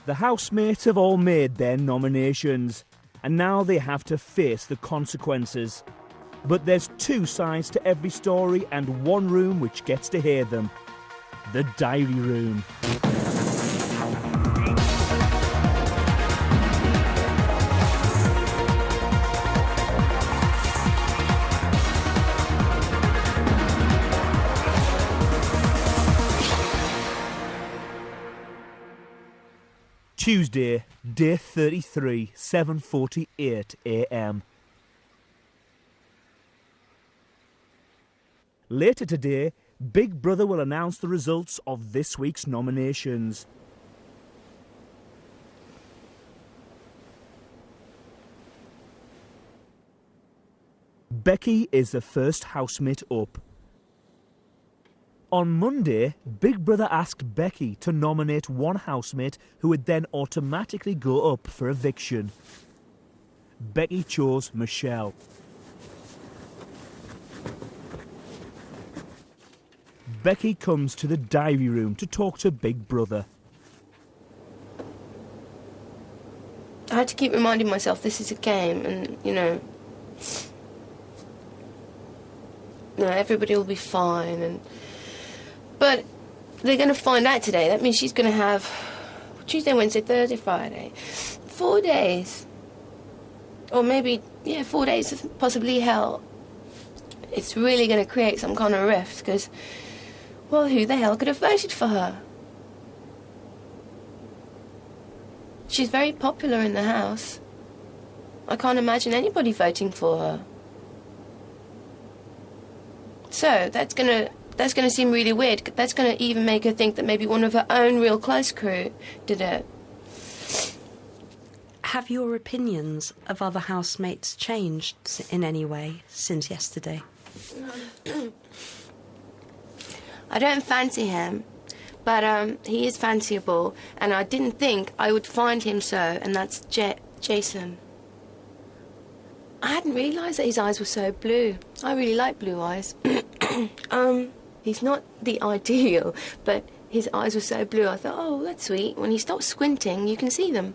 The housemates have all made their nominations, and now they have to face the consequences. But there's two sides to every story and one room which gets to hear them. The diary room. Tuesday, day 33, 7:48 a.m. Later today, Big Brother will announce the results of this week's nominations. Becky is the first housemate up. On Monday, Big Brother asked Becky to nominate one housemate who would then automatically go up for eviction. Becky chose Michelle. Becky comes to the diary room to talk to Big Brother. I had to keep reminding myself this is a game and, everybody will be fine. But they're going to find out today. That means she's going to have Tuesday, Wednesday, Thursday, Friday. 4 days. Or maybe, 4 days of possibly hell. It's really going to create some kind of rift because, well, who the hell could have voted for her? She's very popular in the house. I can't imagine anybody voting for her. So that's going to seem really weird. That's going to even make her think that maybe one of her own real close crew did it. Have your opinions of other housemates changed in any way since yesterday? I don't fancy him, but he is fanciable, and I didn't think I would find him so, and that's Jason. I hadn't realised that his eyes were so blue. I really like blue eyes. He's not the ideal, but his eyes were so blue, I thought, oh, that's sweet. When he stops squinting, you can see them.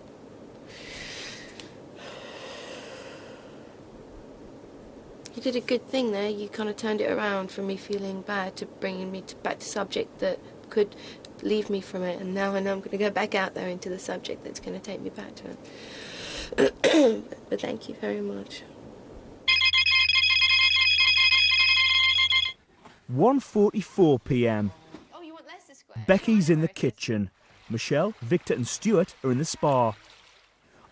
You did a good thing there. You kind of turned it around from me feeling bad to bringing me back to subject that could leave me from it. And now I know I'm going to go back out there into the subject that's going to take me back to it. But thank you very much. 1:44 p.m. Oh, you want Leicester Square? Becky's in the kitchen. Michelle, Victor and Stuart are in the spa.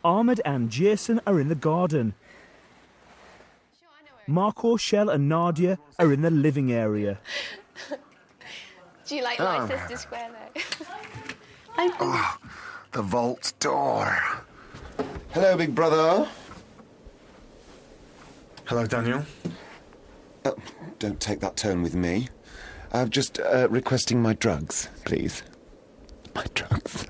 Ahmed and Jason are in the garden. Marco, Shell and Nadia are in the living area. Do you like Leicester Square though? The vault door. Hello, Big Brother. Hello, Daniel. Don't take that tone with me. I'm just requesting my drugs, please. My drugs.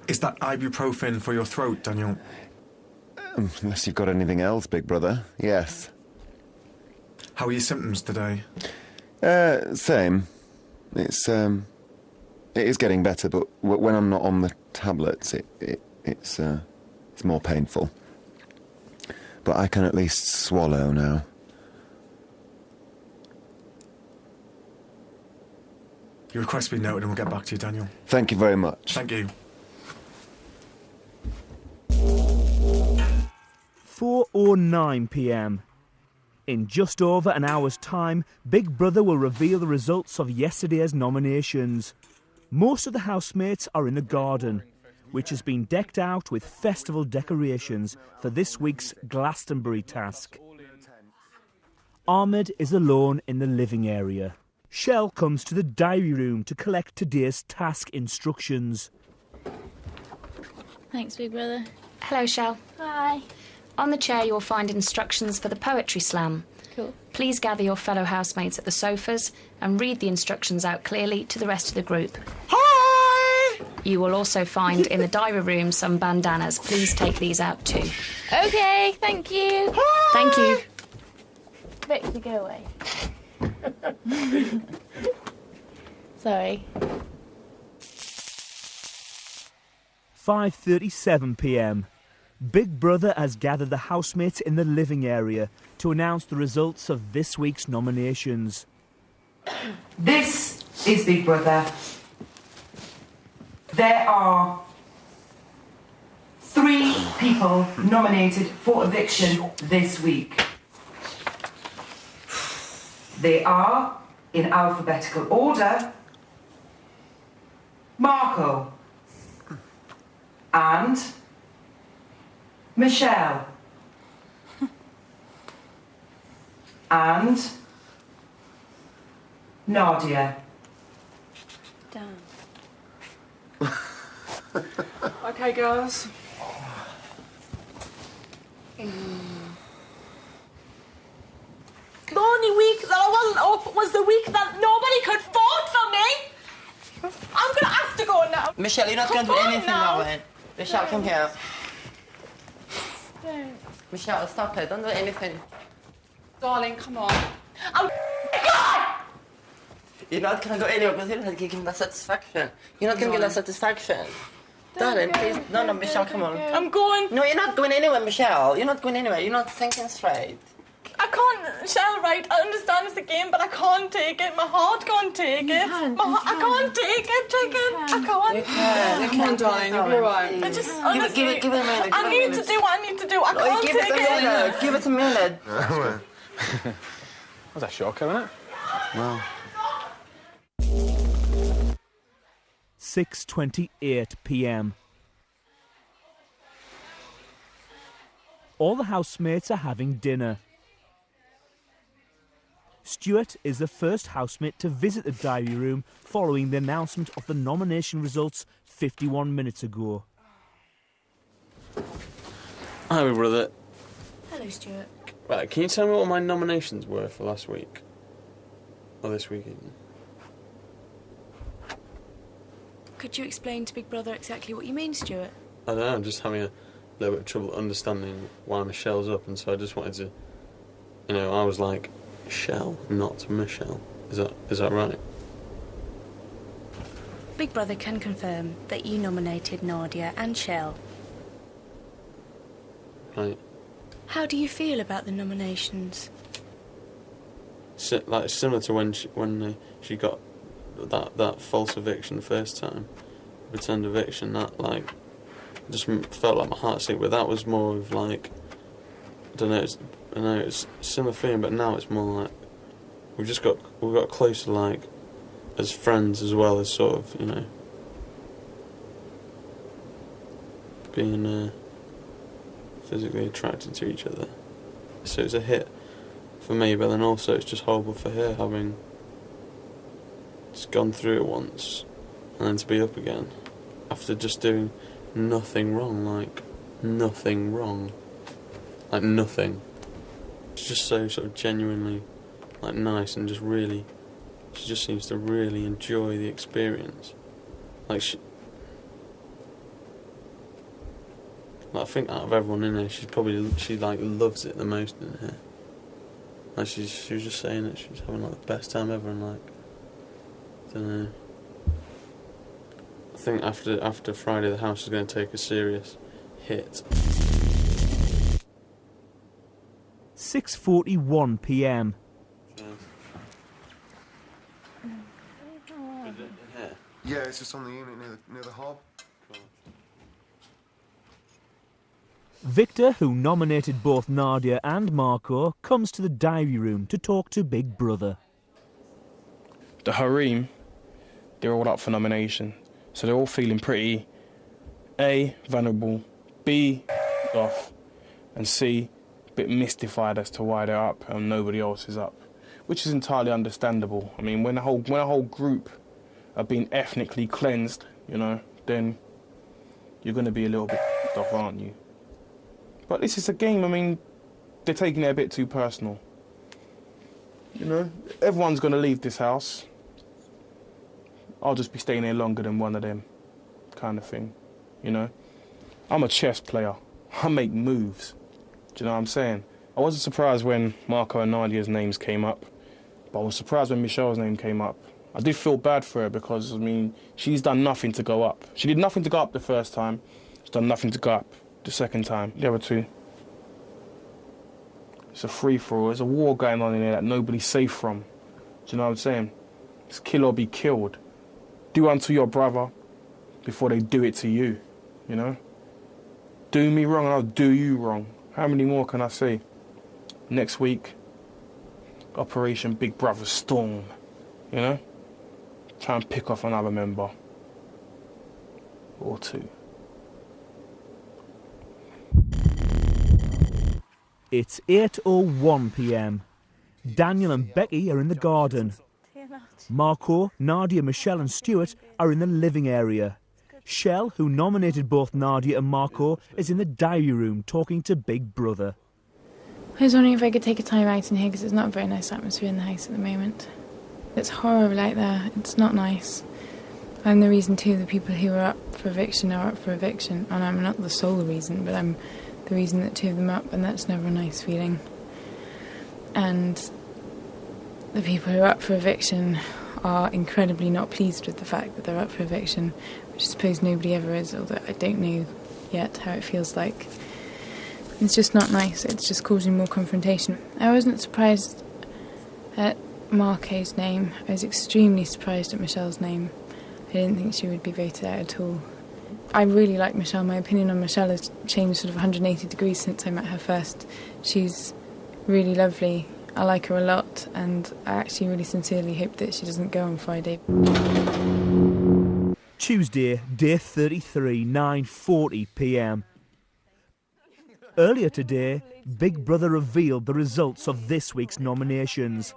Is that ibuprofen for your throat, Daniel? Unless you've got anything else, Big Brother. Yes. How are your symptoms today? Same. It is getting better, but when I'm not on the tablets, it's more painful. But I can at least swallow now. Your request will be noted and we'll get back to you, Daniel. Thank you very much. Thank you. 4:09 p.m. In just over an hour's time, Big Brother will reveal the results of yesterday's nominations. Most of the housemates are in the garden, which has been decked out with festival decorations for this week's Glastonbury task. Ahmed is alone in the living area. Shell comes to the diary room to collect today's task instructions. Thanks, Big Brother. Hello, Shell. Hi. On the chair you'll find instructions for the poetry slam. Cool. Please gather your fellow housemates at the sofas and read the instructions out clearly to the rest of the group. Hi! You will also find in the diary room some bandanas. Please take these out too. Okay, thank you. Hi! Thank you. Victor, go away. Sorry. 5:37 p.m. Big Brother has gathered the housemates in the living area to announce the results of this week's nominations. This is Big Brother. There are 3 people nominated for eviction this week. They are, in alphabetical order, Marco and Michelle and Nadia. Damn. Okay, girls. The only week that I wasn't up was the week that nobody could vote for me. I'm gonna have to go now. Michelle, you're not going to do anything now, then. Michelle, come here. Don't. Michelle, stop it. Don't do anything. Darling, come on. Oh, God! You're not going to go anywhere because you're not giving that satisfaction. You're not going to get that satisfaction. Darling, please. No, Michelle, come on. I'm going. No, you're not going anywhere, Michelle. You're not going anywhere. You're not thinking straight. I can't, Shell, right? I understand it's a game, but I can't take it. My heart can't take it. I can't take it, chicken. I can't. You can. Come on, darling. You'll be alright. I just, honestly, give it a minute. I need to do what I need to do. I can't take it. Give it a minute. Was that shocker, wasn't it? Well, 6:28 p.m. All the housemates are having dinner. Stuart is the first housemate to visit the diary room following the announcement of the nomination results 51 minutes ago. Hi, my brother. Hello, Stuart. Right, can you tell me what my nominations were for last week? Or this week, even? Could you explain to Big Brother exactly what you mean, Stuart? I don't know, I'm just having a little bit of trouble understanding why Michelle's up, and so I just wanted to... You know, I was like, Shell, not Michelle. Is that right? Big Brother can confirm that you nominated Nadia and Shell. Right. How do you feel about the nominations? Like similar to when she got that false eviction the first time, pretend eviction. That like just felt like my heart sank. But that was more of like I know it's a similar feeling, but now it's more like we've got closer, like as friends as well as sort of being physically attracted to each other. So it's a hit for me, but then also it's just horrible for her having just gone through it once and then to be up again after just doing nothing wrong, like nothing. It's just so sort of genuinely like nice and just really, she just seems to really enjoy the experience. Like I think out of everyone in there, she like loves it the most in here. Like she was just saying that she's having like the best time ever, and like I don't know. I think after Friday, the house is going to take a serious hit. 6:41 p.m. yeah, it's just on the unit near the hob. Victor, who nominated both Nadia and Marco, comes to the diary room to talk to Big Brother. The harem, they're all up for nomination, so they're all feeling pretty A, vulnerable, B, off, and C, a bit mystified as to why they're up and nobody else is up, which is entirely understandable. I mean, when a whole group are being ethnically cleansed, then you're going to be a little bit off, aren't you? But this is a game. I mean, they're taking it a bit too personal. Everyone's going to leave this house. I'll just be staying here longer than one of them, kind of thing. I'm a chess player. I make moves. Do you know what I'm saying? I wasn't surprised when Marco and Nadia's names came up, but I was surprised when Michelle's name came up. I did feel bad for her because, I mean, she's done nothing to go up. She did nothing to go up the first time. It's done nothing to go up the second time. The other two, it's a free-for-all. There's a war going on in there that nobody's safe from. Do you know what I'm saying? It's kill or be killed. Do unto your brother before they do it to you, you know? Do me wrong and I'll do you wrong. How many more can I say? Next week, Operation Big Brother Storm, you know? Try and pick off another member. Or two. It's 8:01 p.m. Daniel and Becky are in the garden. Marco, Nadia, Michelle and Stuart are in the living area. Shell, who nominated both Nadia and Marco, is in the diary room talking to Big Brother. I was wondering if I could take a time out in here because it's not a very nice atmosphere in the house at the moment. It's horrible out there. It's not nice. I'm the reason too the people who are up for eviction are up for eviction, and I'm not the sole reason, but I'm the reason that two of them are up, and that's never a nice feeling. And the people who are up for eviction are incredibly not pleased with the fact that they're up for eviction, which I suppose nobody ever is, although I don't know yet how it feels like. It's just not nice. It's just causing more confrontation. I wasn't surprised at Marco's name. I was extremely surprised at Michelle's name. I didn't think she would be voted out at all. I really like Michelle. My opinion on Michelle has changed sort of 180 degrees since I met her first. She's really lovely. I like her a lot, and I actually really sincerely hope that she doesn't go on Friday. Tuesday, day 33, 9:40 p.m. Earlier today, Big Brother revealed the results of this week's nominations.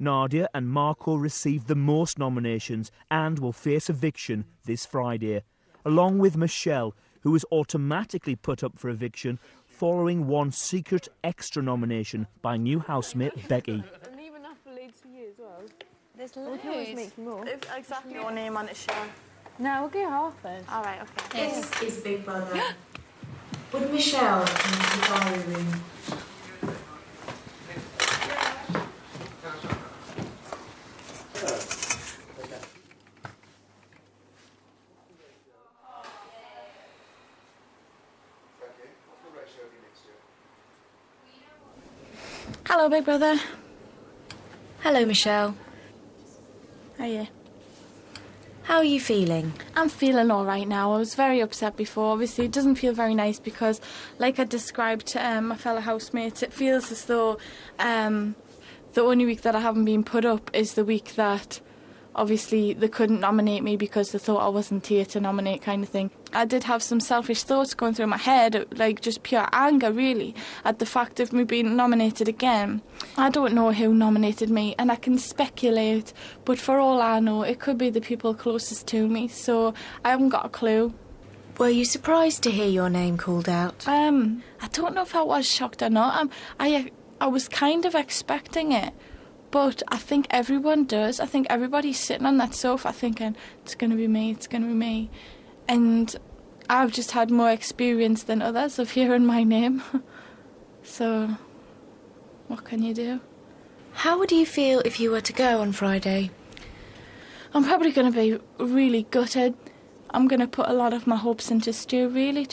Nadia and Marco received the most nominations and will face eviction this Friday, along with Michelle, who was automatically put up for eviction following one secret extra nomination by new housemate Becky. And leave enough for Leeds for you as well. There's We can always make more. Exactly your name on it, Sharon. No, we'll go half then. All right, okay. This is Big Brother. Would Michelle come into the diary room? Hello, Big Brother. Hello, Michelle. Hiya. How are you feeling? I'm feeling all right now. I was very upset before. Obviously, it doesn't feel very nice because, like I described to my fellow housemates, it feels as though the only week that I haven't been put up is the week that, obviously, they couldn't nominate me because they thought I wasn't here to nominate, kind of thing. I did have some selfish thoughts going through my head, like just pure anger, really, at the fact of me being nominated again. I don't know who nominated me, and I can speculate, but for all I know, it could be the people closest to me, so I haven't got a clue. Were you surprised to hear your name called out? I don't know if I was shocked or not. I was kind of expecting it. But I think everyone does. I think everybody's sitting on that sofa thinking, it's going to be me, it's going to be me. And I've just had more experience than others of hearing my name. So, what can you do? How would you feel if you were to go on Friday? I'm probably going to be really gutted. I'm going to put a lot of my hopes into Stu, really,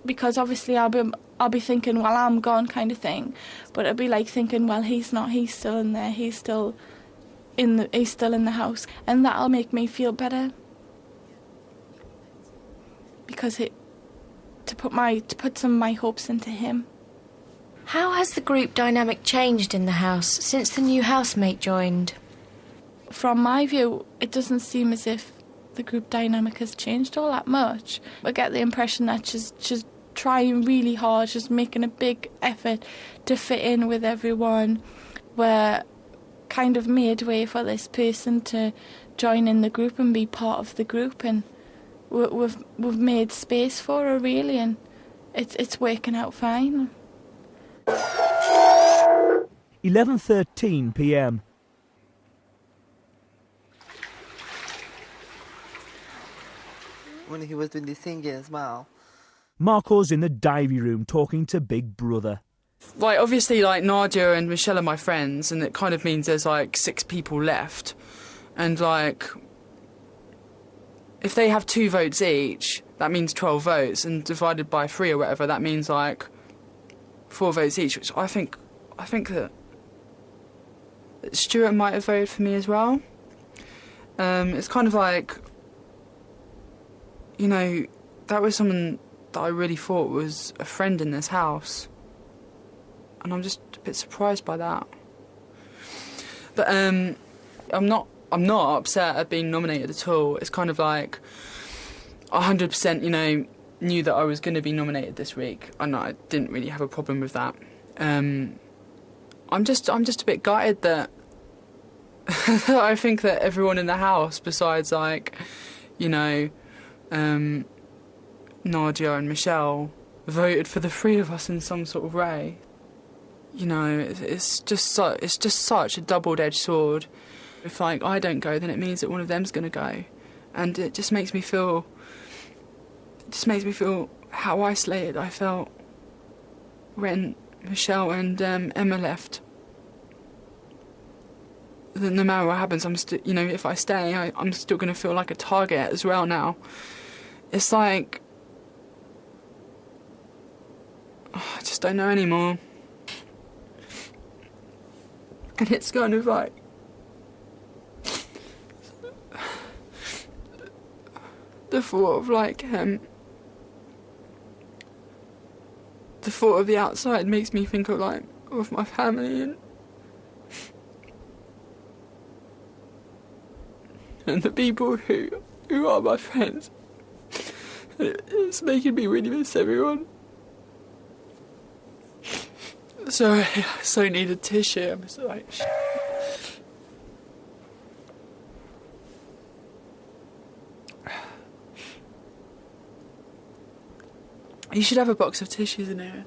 because obviously I'll be thinking, well, I'm gone, kind of thing. But it'll be like thinking, well, he's not. He's still in there. He's still in the house, and that'll make me feel better. Because to put some of my hopes into him. How has the group dynamic changed in the house since the new housemate joined? From my view, it doesn't seem as if the group dynamic has changed all that much. I get the impression that she's trying really hard, just making a big effort to fit in with everyone. We're kind of made way for this person to join in the group and be part of the group, and we've made space for her, really, and it's working out fine. 11:13 p.m. When he was doing the singing as well. Marco's in the diary room talking to Big Brother. Like, obviously, like, Nadia and Michelle are my friends, and it kind of means there's, like, 6 people left. And, like, if they have 2 votes each, that means 12 votes, and divided by 3 or whatever, that means like 4 votes each, which I think that Stuart might have voted for me as well. It's kind of like, you know, that was someone that I really thought was a friend in this house, and I'm just a bit surprised by that. But I'm not upset at being nominated at all. It's kind of like 100%, you know, knew that I was going to be nominated this week, and I didn't really have a problem with that. I'm just a bit gutted that I think that everyone in the house, besides like, you know, Nadia and Michelle, voted for the 3 of us in some sort of way. You know, it's just such a double-edged sword. If like I don't go, then it means that one of them's going to go, and it just makes me feel. It just makes me feel how isolated I felt when Michelle and Emma left. That no matter what happens, I'm still, you know, if I stay, I'm still going to feel like a target as well now. It's like, I just don't know anymore. And it's kind of like, the thought of like, the thought of the outside makes me think of like, of my family and the people who are my friends. It's making me really miss everyone. Sorry, I so need a tissue. I'm so like, you should have a box of tissues in here.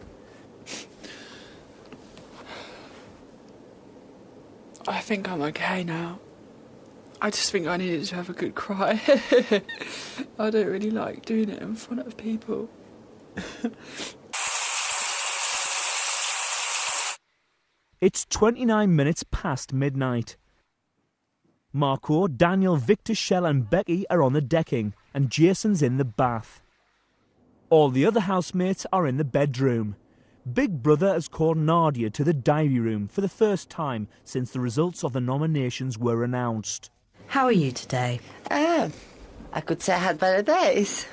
I think I'm okay now. I just think I needed to have a good cry. I don't really like doing it in front of people. It's 29 minutes past midnight. Marco, Daniel, Victor, Shell and Becky are on the decking, and Jason's in the bath. All the other housemates are in the bedroom. Big Brother has called Nadia to the diary room for the first time since the results of the nominations were announced. How are you today? I could say I had better days.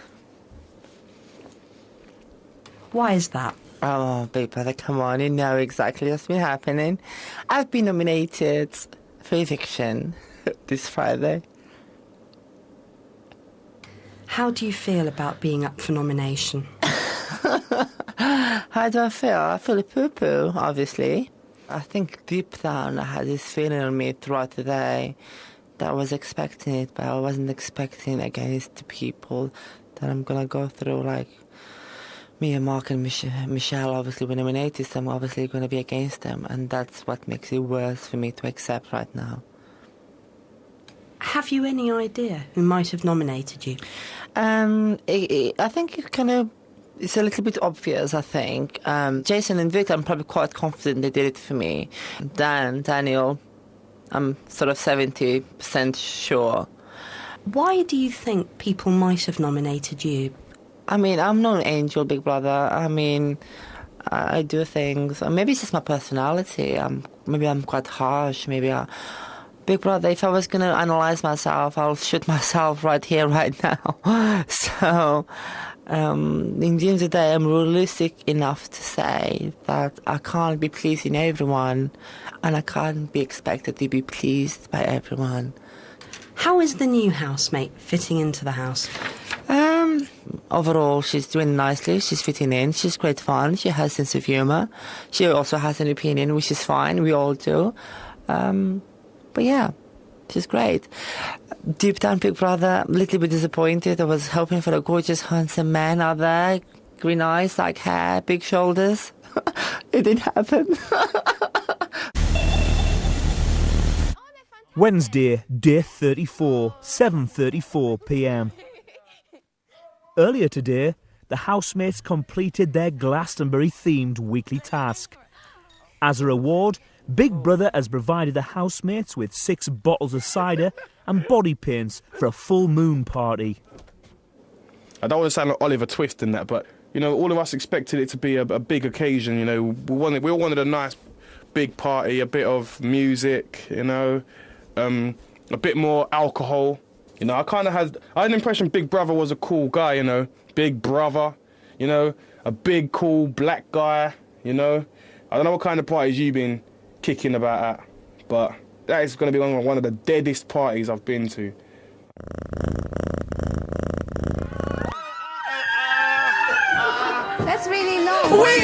Why is that? Oh, Big Brother, come on, you know exactly what's been happening. I've been nominated for eviction this Friday. How do you feel about being up for nomination? How do I feel? I feel a poo-poo, obviously. I think deep down I had this feeling on me throughout the day that I was expecting it, but I wasn't expecting against the people that I'm going to go through, like me and Mark and Michelle obviously were nominated, so I'm obviously going to be against them, and that's what makes it worse for me to accept right now. Have you any idea who might have nominated you? I think it's a little bit obvious, I think. Jason and Victor, I'm probably quite confident they did it for me. Daniel, I'm sort of 70% sure. Why do you think people might have nominated you? I mean, I'm not an angel, Big Brother. I mean, I do things. Maybe it's just my personality. Maybe I'm quite harsh. Big Brother, if I was going to analyse myself, I'll shoot myself right here, right now. So, in the end of the day, I'm realistic enough to say that I can't be pleasing everyone, and I can't be expected to be pleased by everyone. How is the new housemate fitting into the house? Overall, she's doing nicely. She's fitting in. She's great fun. She has a sense of humour. She also has an opinion, which is fine. We all do. But yeah, she's great. Deep down, Big Brother, a little bit disappointed. I was hoping for a gorgeous, handsome man out there. Green eyes, like hair, big shoulders. It didn't happen. Wednesday, day 34, 7:34 p.m. Earlier today, the housemates completed their Glastonbury-themed weekly task. As a reward, Big Brother has provided the housemates with 6 bottles of cider and body paints for a full moon party. I don't want to sound like Oliver Twist in that, but, you know, all of us expected it to be a big occasion, you know. We all wanted a nice big party, a bit of music, you know, a bit more alcohol. You know, I had an impression Big Brother was a cool guy, you know, Big Brother, you know, a big, cool black guy, you know. I don't know what kind of parties you've been kicking about at, but that is going to be one of the deadest parties I've been to. That's really long. What's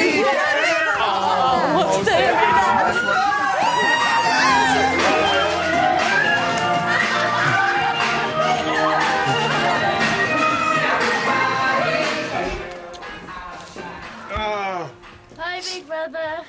Hi, Big Brother.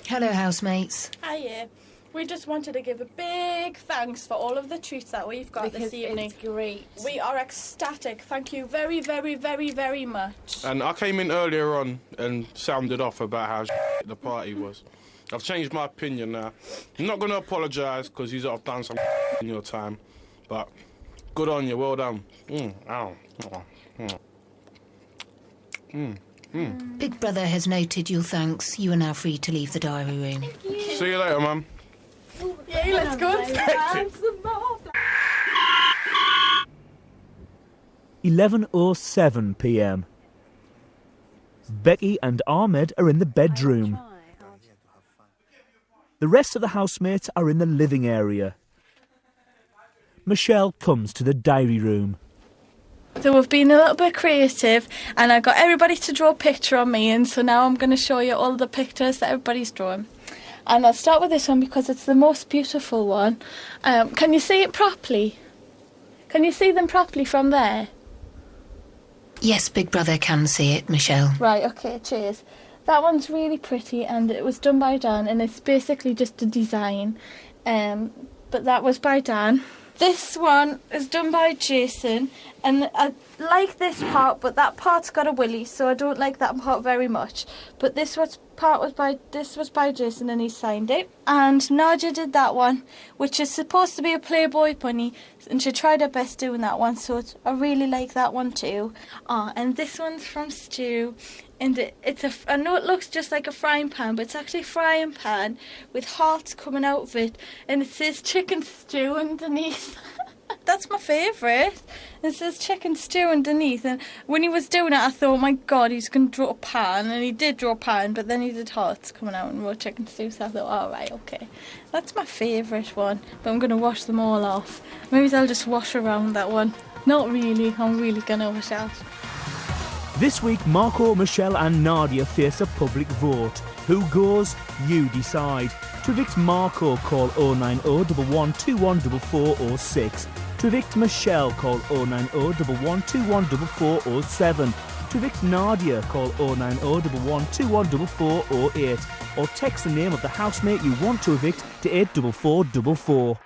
Hello, housemates. Hiya. We just wanted to give a big thanks for all of the treats that we've got this evening. It's great. We are ecstatic. Thank you very, very, very, very much. And I came in earlier on and sounded off about how the party was. I've changed my opinion now. I'm not going to apologise because you've done some in your time, but good on you, well done. Big Brother has noted your thanks. You are now free to leave the diary room. See you later, Mum. Yeah, let's go and some more. 11:07 p.m. Becky and Ahmed are in the bedroom. The rest of the housemates are in the living area. Michelle comes to the diary room. So we've been a little bit creative and I got everybody to draw a picture on me, and so now I'm going to show you all the pictures that everybody's drawn. And I'll start with this one because it's the most beautiful one. Can you see it properly? Can you see them properly from there? Yes, Big Brother can see it, Michelle. Right, okay, cheers. That one's really pretty and it was done by Dan, and it's basically just a design. But that was by Dan. This one is done by Jason, and I like this part, but that part's got a willy, so I don't like that part very much. But this was by Jason, and he signed it. And Nadia did that one, which is supposed to be a Playboy bunny, and she tried her best doing that one, so I really like that one too. And this one's from Stu. And I know it looks just like a frying pan, but it's actually a frying pan with hearts coming out of it, and it says chicken stew underneath. That's my favourite. It says chicken stew underneath, and when he was doing it I thought, oh my god, he's going to draw a pan, and he did draw a pan, but then he did hearts coming out and wrote chicken stew, so I thought, alright, okay. That's my favourite one, but I'm going to wash them all off. Maybe I'll just wash around that one. Not really, I'm really going to wash out. This week, Marco, Michelle and Nadia face a public vote. Who goes? You decide. To evict Marco, call 090 112 14406. To evict Michelle, call 090 112 14407. To evict Nadia, call 090 112 14408. Or text the name of the housemate you want to evict to 84444.